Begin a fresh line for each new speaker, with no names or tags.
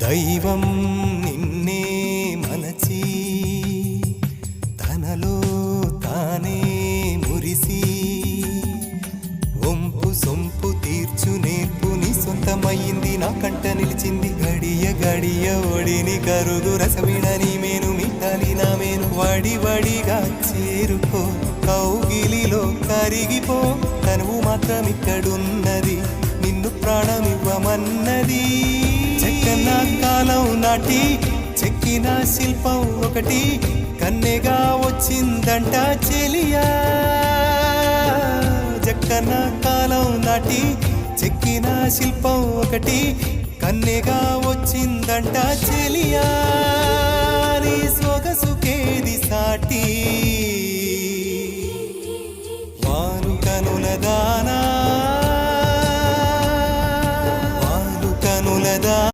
దైవం నిన్నే మలచి తనలో తానే మురిసి ఒంపు సొంపు తీర్చు నేర్పు నీ సొంతమయ్యింది నా కంట నిలిచింది గడియ గడియ ఒడిని కరుగు రసవిడని మేను మిట్టాలి నా మేను వడి వడిగా చేరుకో కౌగిలిలో కరిగిపో తనువు మాత్రం ఇక్కడున్నది నిన్ను ప్రాణమివ్వమన్నది చెక్కన కాలం నాటి చెక్కిన శిల్పం ఒకటి కన్నెగా వచ్చిందంట చెలియా చెక్కన కాలం నాటి చెక్కిన శిల్పం ఒకటి కన్నెగా వచ్చిందంట చెలియా